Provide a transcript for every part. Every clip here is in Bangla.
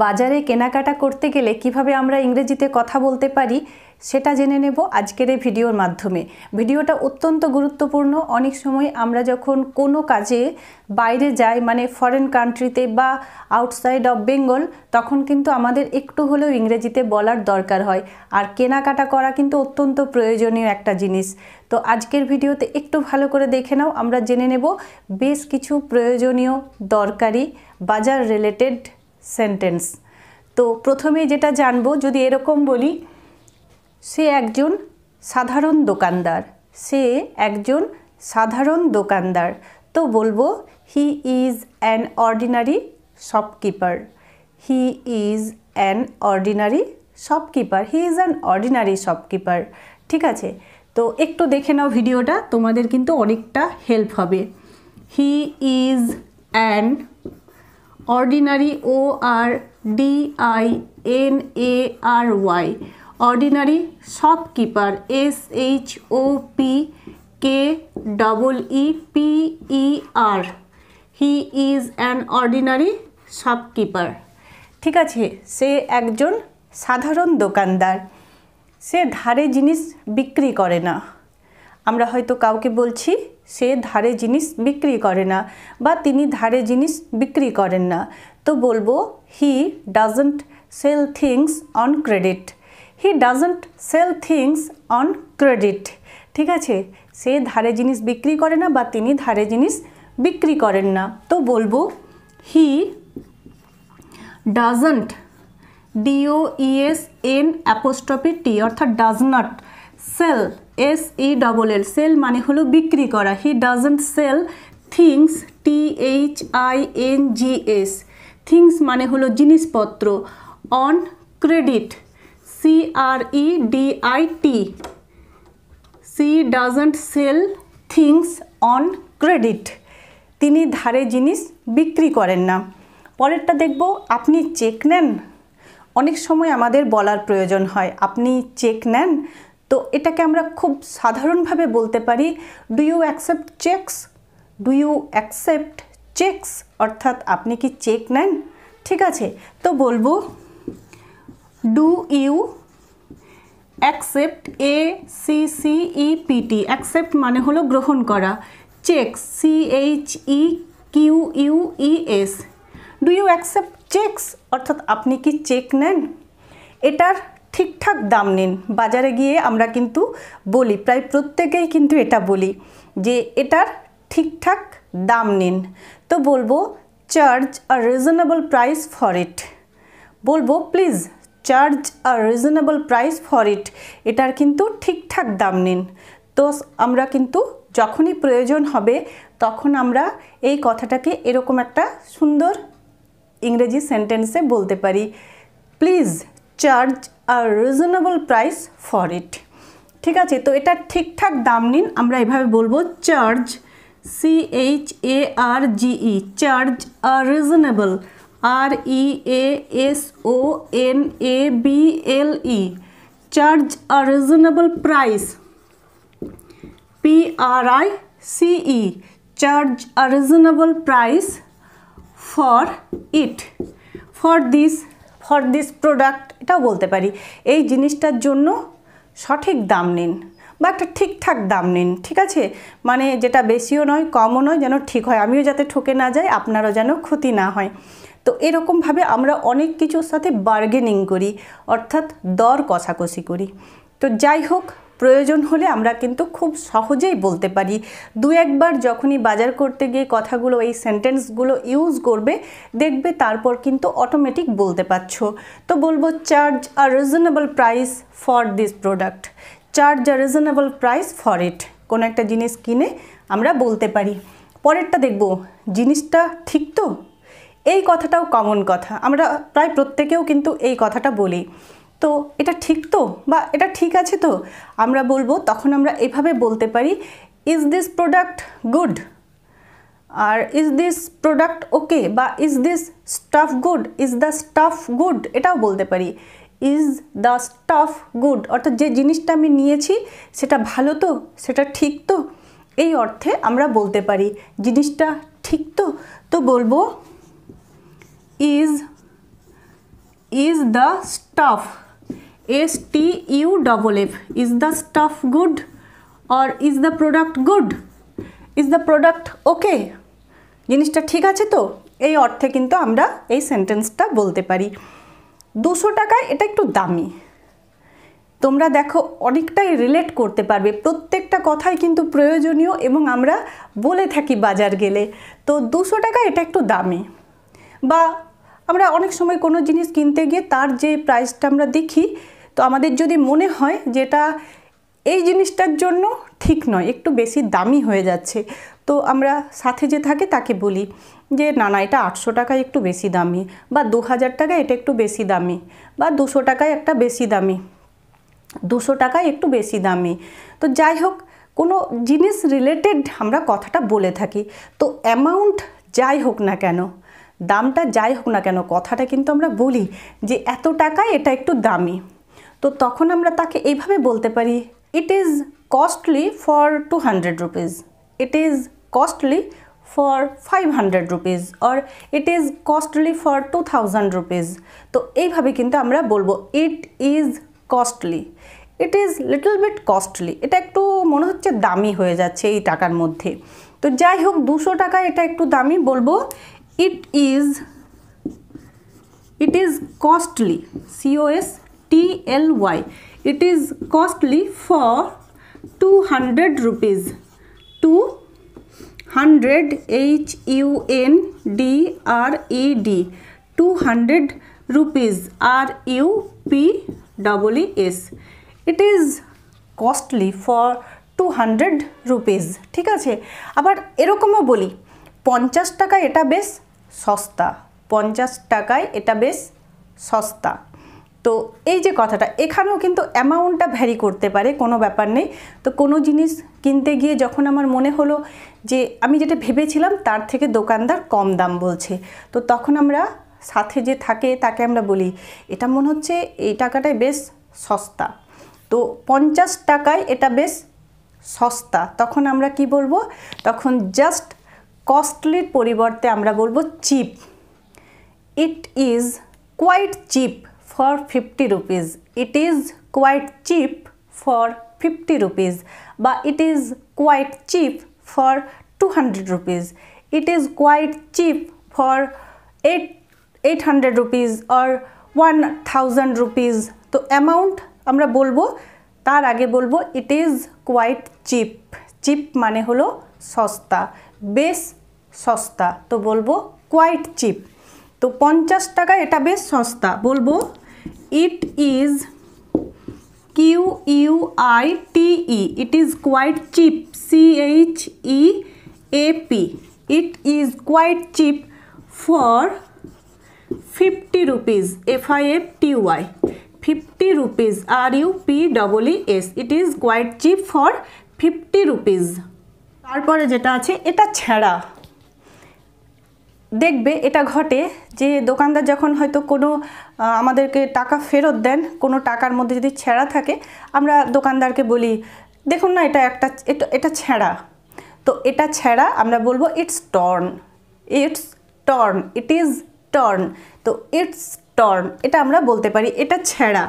বাজারে কেনাকাটা করতে গেলে কিভাবে আমরা ইংরেজিতে কথা বলতে পারি সেটা জেনে নেব আজকের এই ভিডিওর মাধ্যমে। ভিডিওটা অত্যন্ত গুরুত্বপূর্ণ। অনেক সময় আমরা যখন কোনো কাজে বাইরে যাই, মানে ফরেন কান্ট্রিতে বা আউটসাইড অফ বেঙ্গল, তখন কিন্তু আমাদের একটু হলেও ইংরেজিতে বলার দরকার হয়। আর কেনাকাটা করা কিন্তু অত্যন্ত প্রয়োজনীয় একটা জিনিস। তো আজকের ভিডিওতে একটু ভালো করে দেখে নাও, আমরা জেনে নেব বেশ কিছু প্রয়োজনীয় দরকারি বাজার রিলেটেড সেন্টেন্স। তো প্রথমে যেটা জানবো, যদি এরকম বলি, সে একজন সাধারণ দোকানদার। সে একজন সাধারণ দোকানদার, তো বলবো হি is an ordinary shopkeeper. He is an ordinary shopkeeper. He is an ordinary shopkeeper. ঠিক আছে, তো একটু দেখে নাও ভিডিওটা, তোমাদের কিন্তু অনেকটা হেল্প হবে। হি is an ordinary, ORDINARY, ordinary shopkeeper, SHOPKEEPER. He is an ordinary shopkeeper. ঠিক আছে, সে একজন সাধারণ দোকানদার। সে ধারে জিনিস বিক্রি করে না। আমরা হয়তো কাউকে বলছি সে ধারে জিনিস বিক্রি করে না বা তিনি ধারে জিনিস বিক্রি করেন না, তো বলবো he doesn't sell things on credit. He doesn't sell things on credit. ঠিক আছে, সে ধারে জিনিস বিক্রি করে না বা তিনি ধারে জিনিস বিক্রি করেন না, তো বলবো হি ডাজন্ট, DOESN''T অর্থাৎ does not sell, SELL, sell মানে হলো বিক্রি করা। হি doesn't sell things, THINGS, things মানে হলো জিনিসপত্র। On credit, CREDIT, C doesn't sell things on credit. তিনি ধারে জিনিস বিক্রি করেন না। পরেরটা দেখব, আপনি চেক নেন। অনেক সময় আমাদের বলার প্রয়োজন হয় আপনি চেক নেন, তো এটাকে আমরা খুব সাধারণভাবে বলতে পারি do you accept cheques. Do you accept cheques অর্থাৎ আপনি কি চেক নেন। ঠিক আছে, তো বলবো do you accept, ACCEPT, accept মানে হলো গ্রহণ করা। Cheques, CHEQUES, do you accept cheques অর্থাৎ আপনি কি চেক নেন। এটার ঠিকঠাক দাম নিন। বাজারে গিয়ে আমরা কিন্তু বলি, প্রায় প্রত্যেকেই কিন্তু এটা বলি যে এটার ঠিকঠাক দাম নিন, তো বলবো charge a reasonable price for it. বলবো please charge a reasonable price for it, এটার কিন্তু ঠিকঠাক দাম নিন। তো আমরা কিন্তু যখনই প্রয়োজন হবে তখন আমরা এই কথাটাকে এরকম একটা সুন্দর ইংরেজি সেন্টেন্সে বলতে পারি, please charge a reasonable price for ইট। ঠিক আছে, তো এটার ঠিকঠাক দাম নিন, আমরা এভাবে বলবো charge, CHARGE, charge a reasonable, REASONABLE, charge a reasonable price, PRICE, charge a reasonable price for it, for this product, এটাও বলতে পারি এই জিনিসটার জন্য সঠিক দাম নিন বা একটা ঠিকঠাক দাম নিন। ঠিক আছে, মানে যেটা বেশিও নয় কমও নয়, যেন ঠিক হয়, আমিও যাতে ঠকে না যাই, আপনারও যেন ক্ষতি না হয়। তো এরকমভাবে আমরা অনেক কিছুর সাথে বার্গেনিং করি, অর্থাৎ দর কষাকষি করি। তো যাই হোক, প্রয়োজন হলে আমরা কিন্তু খুব সহজেই বলতে পারি। দু একবার যখনই বাজার করতে গিয়ে কথাগুলো, এই সেন্টেন্সগুলো ইউজ করবে, দেখবে তারপর কিন্তু অটোমেটিক বলতে পারছো। তো বলবো charge a reasonable price for this product. Charge a reasonable price for ইট, কোনো একটা জিনিস কিনে আমরা বলতে পারি। পরেরটা দেখব, জিনিসটা ঠিক তো। এই কথাটাও কমন কথা, আমরা প্রায় প্রত্যেকেও কিন্তু এই কথাটা বলি। তো এটা ঠিক তো বা এটা ঠিক আছে তো, আমরা বলবো, তখন আমরা এভাবে বলতে পারি ইজ দিস প্রোডাক্ট গুড, আর ইজ দিস প্রোডাক্ট ওকে, বা is this stuff good, is the stuff good, এটাও বলতে পারি। ইজ দ্য স্টাফ গুড অর্থাৎ যে জিনিসটা আমি নিয়েছি সেটা ভালো তো, সেটা ঠিক তো, এই অর্থে আমরা বলতে পারি জিনিসটা ঠিক তো। তো বলবো is is the stuff, stuff, is the stuff good or is the product good, is the product okay, জিনিসটা ঠিক আছে তো, এই অর্থে কিন্তু আমরা এই সেন্টেন্সটা বলতে পারি। 200 টাকায় এটা একটু দামি, তোমরা দেখো অনেকটাই রিলেট করতে পারবে, প্রত্যেকটা কথাই কিন্তু প্রয়োজনীয় এবং আমরা বলে থাকি বাজার গেলে। তো 200 টাকা এটা একটু দামি, বা আমরা অনেক সময় কোনো জিনিস কিনতে গিয়ে তার যে প্রাইসটা আমরা দেখি, তো আমাদের যদি মনে হয় যেটা এই জিনিসটার জন্য ঠিক নয়, একটু বেশি দামি হয়ে যাচ্ছে, তো আমরা সাথে যে থাকে তাকে বলি যে না না এটা 800 টাকায় একটু বেশি দামি, বা 2000 টাকায় এটা একটু বেশি দামি, বা 200 টাকায় একটা বেশি দামি, 200 টাকায় একটু বেশি দামি। তো যাই হোক, কোনো জিনিস রিলেটেড আমরা কথাটা বলে থাকি। তো অ্যামাউন্ট যাই হোক না কেন, দামটা যাই হোক না কেন, কথাটা কিন্তু আমরা বলি যে এত টাকায় এটা একটু দামি। তো তখন আমরা তাকে এইভাবে বলতে পারি, it is costly for 200 rupees, it is costly for 500 rupees, or it is costly for 2000 rupees. তো এইভাবে কিন্তু আমরা বলবো it is costly, it is little bit costly, এটা একটু মনে হচ্ছে দামি হয়ে যাচ্ছে এই টাকার মধ্যে। তো যাই হোক 200 টাকায় এটা একটু দামি, বলবো it is costly, COSTLY, it is costly for 200 rupees, 200 HUNDRED, 200 rupees, RUPEES, it is costly for 200 rupees. ঠিক আছে, আবার এরকমও বলি 50 টাকায় এটা বেশ সস্তা, 50 টাকায় এটা বেশ সস্তা। তো এই যে কথাটা, এখানেও কিন্তু অ্যামাউন্টটা ভ্যারি করতে পারে, কোনো ব্যাপার নেই। তো কোনো জিনিস কিনতে গিয়ে যখন আমার মনে হলো যে আমি যেটা ভেবেছিলাম তার থেকে দোকানদার কম দাম বলছে, তো তখন আমরা সাথে যে থাকে তাকে আমরা বলি এটা মনে হচ্ছে এই টাকাটাই বেশ সস্তা, তো 50 টাকায় এটা বেশ সস্তা। তখন আমরা কি বলবো, তখন জাস্ট কস্টলির পরিবর্তে আমরা বলবো cheap, it is quite cheap for 50 rupees, it is quite cheap for 50 rupees, বা it is quite cheap for 200 rupees, it is quite cheap for 800 rupees or 1000 rupees. তো অ্যামাউন্ট আমরা বলবো, তার আগে বলবো it is quite cheap, cheap মানে হলো সস্তা, বেশ সস্তা, তো বলবো কোয়াইট চিপ। তো 50 টাকা এটা বেশ সস্তা, বলবো it is QUITE, it is quite cheap, CHEAP, it is quite cheap for 50 rupees, FIFTY, 50 rupees, RUPEES, it is quite cheap for 50 rupees. তারপরে যেটা আছে এটা ছেঁড়া, দেখবে এটা ঘটে যে দোকানদার যখন হয়তো কোনো আমাদেরকে টাকা ফেরত দেন, কোনো টাকার মধ্যে যদি ছেঁড়া থাকে, আমরা দোকানদারকে বলি দেখুন না এটা ছেঁড়া, তো এটা ছেঁড়া আমরা বলবো it's torn, it's torn, it is torn, তো ইটস টর্ন এটা আমরা বলতে পারি এটা ছেঁড়া।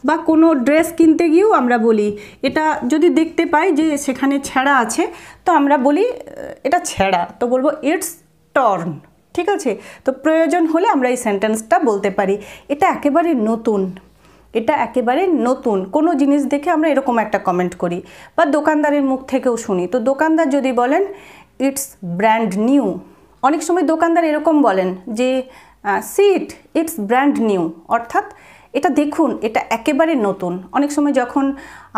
বা কোনো ড্রেস কিনতে গিয়েও আমরা বলি, এটা যদি দেখতে পাই যে সেখানে ছেঁড়া আছে, তো আমরা বলি এটা ছেঁড়া, তো বলবো ইটস টর্ন। ঠিক আছে, তো প্রয়োজন হলে আমরা এই সেন্টেন্সটা বলতে পারি। এটা একেবারে নতুন, এটা একেবারে নতুন কোনো জিনিস দেখে আমরা এরকম একটা কমেন্ট করি, বা দোকানদারের মুখ থেকেও শুনি। তো দোকানদার যদি বলেন ইটস ব্র্যান্ড নিউ, অনেক সময় দোকানদার এরকম বলেন যে সিট ইটস ব্র্যান্ড নিউ, অর্থাৎ এটা দেখুন এটা একেবারে নতুন। অনেক সময় যখন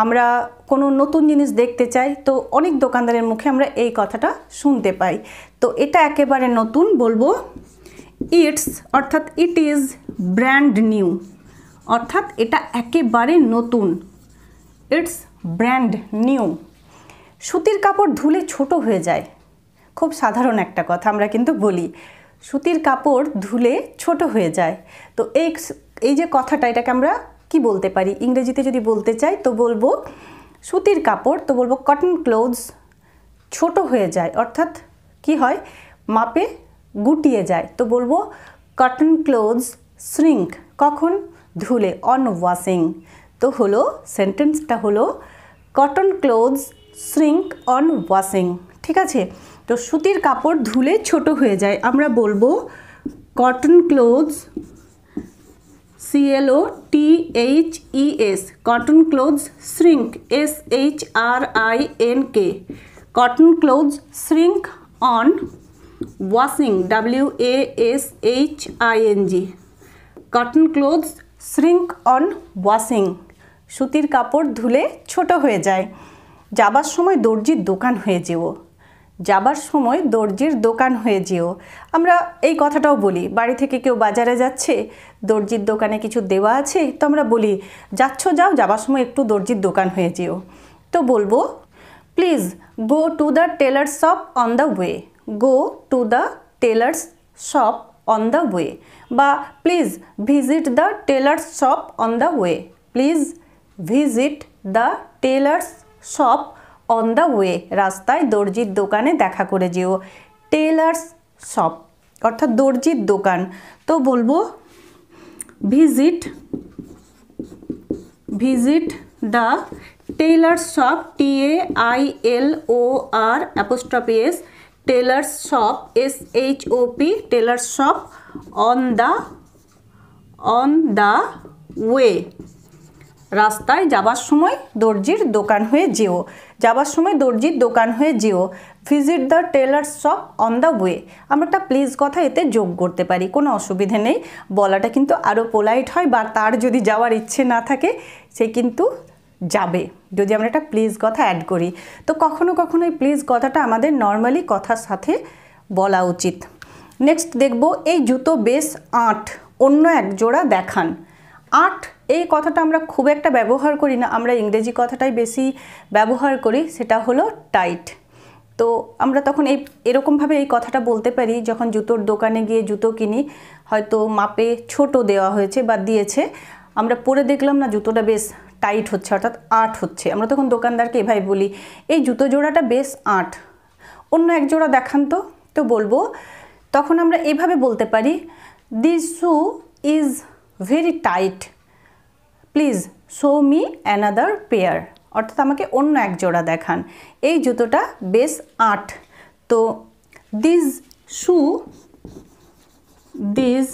আমরা কোনো নতুন জিনিস দেখতে চাই, তো অনেক দোকানদারের মুখে আমরা এই কথাটা শুনতে পাই। তো এটা একেবারে নতুন, বলবো ইটস, অর্থাৎ ইট ইজ ব্র্যান্ড নিউ, অর্থাৎ এটা একেবারে নতুন, ইটস ব্র্যান্ড নিউ। সুতির কাপড় ধুলে ছোট হয়ে যায়, খুব সাধারণ একটা কথা, আমরা কিন্তু বলি সুতির কাপড় ধুলে ছোট হয়ে যায়। তো এই যে কথাটা, এটাকে আমরা কি বলতে পারি, ইংরেজিতে যদি বলতে চাই তো বলবো সুতির কাপড়, তো বলবো কটন ক্লোথস ছোট হয়ে যায়, অর্থাৎ কি হয় মাপে গুটিয়ে যায়, তো বলবো কটন ক্লোথস শ্রিঙ্ক কখন ধুলে অন ওয়াশিং তো হলো সেন্টেন্সটা হলো cotton clothes shrink on washing ঠিক আছে তো সুতির কাপড় ধুলে ছোট হয়ে যায় আমরা বলবো cotton clothes CLOTHES cotton clothes shrink SHRINK cotton clothes shrink on washing WASHING cotton clothes shrink on washing সুতির কাপড় ধুলে ছোট হয়ে যায় যাবার সময় দর্জির দোকান হয়ে যেও যাবার সময় দর্জির দোকান হয়ে যেও আমরা এই কথাটাও বলি বাড়ি থেকে কেউ বাজারে যাচ্ছে দর্জির দোকানে কিছু দেওয়া আছে তো আমরা বলি যাচ্ছ যাও যাবার সময় একটু দর্জির দোকান হয়ে যেও তো বলবো please go to the tailor shop on the way go to the tailor's shop on the way বা please visit the tailor's shop on the way please visit the tailor's shop on the way রাস্তায় দর্জির দোকানে দেখা করে যেও টেলার্স শপ অর্থাৎ দর্জির দোকান তো বলবো visit the tailor's shop TAILOR tailors shop SHOP tailors shop on the way রাস্তায় যাবার সময় দর্জির দোকান হয়ে যেও যাবার সময় দর্জির দোকান হয়ে যেও visit the tailor's shop on the way আমরা একটা প্লিজ কথা এতে যোগ করতে পারি কোনো অসুবিধে নেই বলাটা কিন্তু আরও পোলাইট হয় বা তার যদি যাওয়ার ইচ্ছে না থাকে সে কিন্তু যাবে যদি আমরা একটা প্লিজ কথা অ্যাড করি তো কখনো কখনো এই প্লিজ কথাটা আমাদের নর্মালি কথার সাথে বলা উচিত নেক্সট দেখব এই জুতো বেশ আঁট অন্য এক জোড়া দেখান আট এই কথাটা আমরা খুব একটা ব্যবহার করি না আমরা ইংরেজি কথাটাই বেশি ব্যবহার করি সেটা হলো টাইট তো আমরা তখন এরকমভাবে এই কথাটা বলতে পারি যখন জুতোর দোকানে গিয়ে জুতো কিনি হয়তো মাপে ছোট দেওয়া হয়েছে বা দিয়েছে আমরা পরে দেখলাম না জুতোটা বেশ টাইট হচ্ছে অর্থাৎ আট হচ্ছে আমরা তখন দোকানদারকে এভাবে বলি এই জুতো জোড়াটা বেশ আট অন্য এক জোড়া দেখান তো বলবো তখন আমরা এভাবে বলতে পারি this shoe is very tight please show me another pair অর্থাৎ আমাকে অন্য এক জোড়া দেখান এই জুতোটা বেশ আট তো this shoe this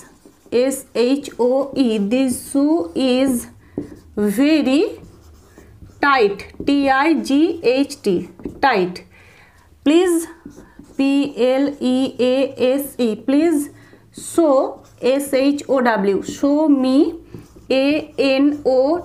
SHOE this shoe is very tight TIGHT tight please PLEASE please show SHOW show me ANOTHER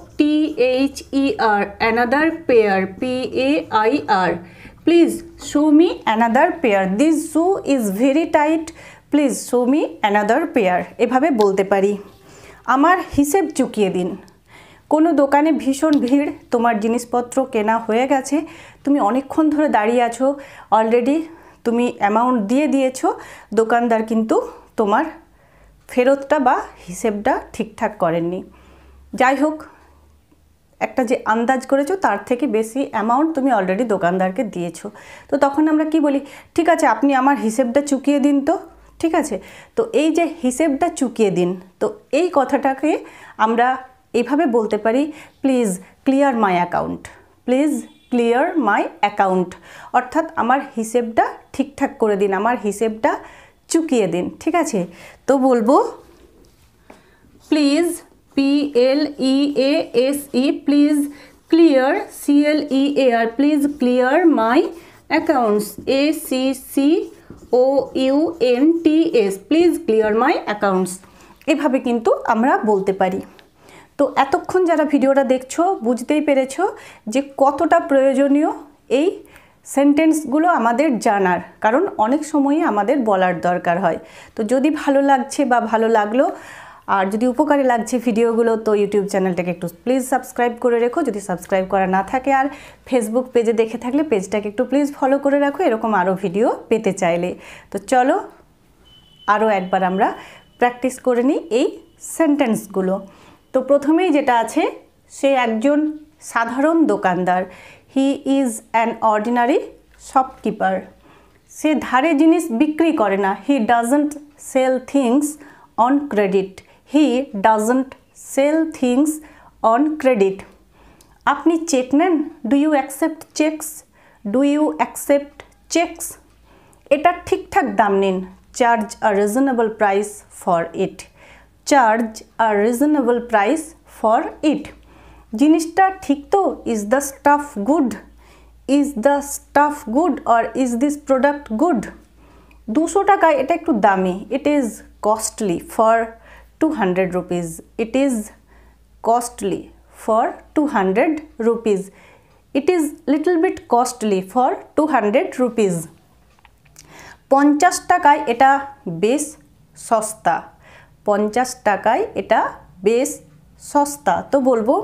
another pair PAIR please show me another pair this shoe is very tight please show me another pair এভাবে বলতে পারি আমার হিসেব চুকিয়ে দিন কোনো দোকানে ভীষণ ভিড় তোমার জিনিসপত্র কেনা হয়ে গেছে তুমি অনেকক্ষণ ধরে দাঁড়িয়ে আছো অলরেডি তুমি অ্যামাউন্ট দিয়ে দিয়েছো দোকানদার কিন্তু তোমার ফেরতটা বা হিসেবটা ঠিকঠাক করেননি যাই হোক একটা যে আন্দাজ করেছো তার থেকে বেশি অ্যামাউন্ট তুমি অলরেডি দোকানদারকে দিয়েছো তো তখন আমরা কি বলি ঠিক আছে আপনি আমার হিসেবটা চুকিয়ে দিন তো ঠিক আছে তো এই যে হিসেবটা চুকিয়ে দিন তো এই কথাটাকে আমরা এইভাবে বলতে পারি please clear my account please clear my account অর্থাৎ আমার হিসেবটা ঠিকঠাক করে দিন আমার হিসেবটা চুকিয়ে দিন ঠিক আছে তো বলবো please PLEASE please clear CLEAR please clear my accounts ACCOUNTS please clear my accounts এভাবে কিন্তু আমরা বলতে পারি তো এতক্ষণ যারা ভিডিওটা দেখছো বুঝতেই পেরেছো যে কতটা প্রয়োজনীয় এই সেন্টেন্সগুলো আমাদের জানার কারণ অনেক সময়ই আমাদের বলার দরকার হয় তো যদি ভালো লাগছে বা ভালো লাগলো আর যদি উপকারে লাগছে ভিডিওগুলো তো ইউটিউব চ্যানেলটাকে একটু প্লিজ সাবস্ক্রাইব করে রেখো যদি সাবস্ক্রাইব করা না থাকে আর ফেসবুক পেজে দেখে থাকলে পেজটাকে একটু প্লিজ ফলো করে রাখো এরকম আরও ভিডিও পেতে চাইলে তো চলো আরও একবার আমরা প্র্যাকটিস করে নিই এই সেন্টেন্সগুলো তো প্রথমেই যেটা আছে সে একজন সাধারণ দোকানদার he is an ordinary shopkeeper সে ধারে জিনিস বিক্রি করে না he doesn't sell things on credit he doesn't sell things on credit. আপনি চেক নেন? Do you accept cheques? Do you accept cheques? এটার ঠিকঠাক দাম নিন। Charge a reasonable price for it. Charge a reasonable price for it. জিনিসটা ঠিক তো? Is the stuff good? Is the stuff good or is this product good? 200 টাকায় এটা একটু দামি। ইট is costly for 200 rupees. It is costly for 200 rupees. It is little bit costly for 200 rupees. 50 টাকায় এটা বেশ সস্তা। 50 টাকায় এটা বেশ সস্তা। তো বলবো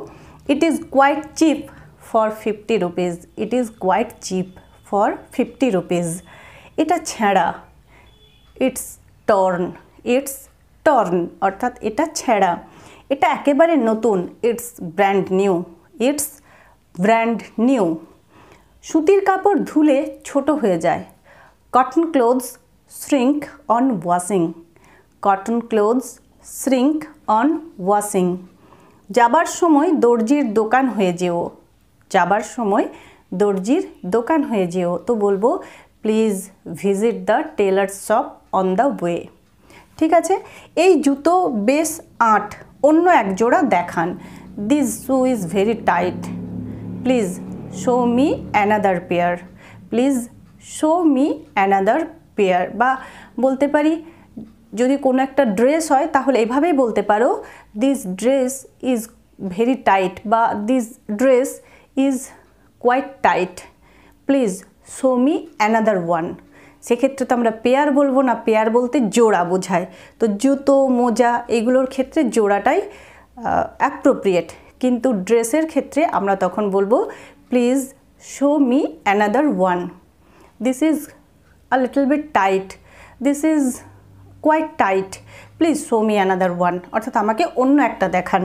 it is quite cheap for 50 rupees. It is quite cheap for 50 rupees. এটা ছেঁড়া। It's torn. It's torn অর্থাৎ এটা ছেঁড়া। এটা একেবারে নতুন। It's brand new. It's brand new. সুতির কাপড় ধুলে ছোট হয়ে যায়। Cotton clothes shrink on washing. Cotton clothes shrink on washing. যাবার সময় দর্জির দোকান হয়ে যেও। যাবার সময় দর্জির দোকান হয়ে যেও। তো বলবো please visit the tailor shop on the way. ঠিক আছে, এই জুতো বেশ আঁট, অন্য এক জোড়া দেখান। This shoe is very tight, please show me another pair. Please show me another pair. বা বলতে পারি যদি কোনো একটা ড্রেস হয় তাহলে এভাবেই বলতে পারো this dress is very tight বা this dress is quite tight, please show me another one. সেক্ষেত্রে তো আমরা পেয়ার বলবো না, পেয়ার বলতে জোড়া বোঝায়। তো জুতো মোজা এগুলোর ক্ষেত্রে জোড়াটাই অ্যাপ্রোপ্রিয়েট, কিন্তু ড্রেসের ক্ষেত্রে আমরা তখন বলবো please show me another one. This is a little bit tight, this is quite tight, please show me another one. অর্থাৎ আমাকে অন্য একটা দেখান।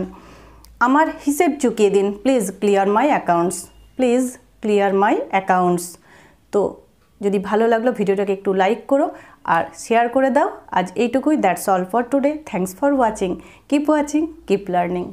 আমার হিসেব চুকিয়ে দিন, please clear my accounts. Please clear my accounts. তো যদি ভালো লাগলো ভিডিওটাকে একটু লাইক করো আর শেয়ার করে দাও। আজ এইটুকুই। That's all for today. Thanks for watching. Keep watching, keep learning.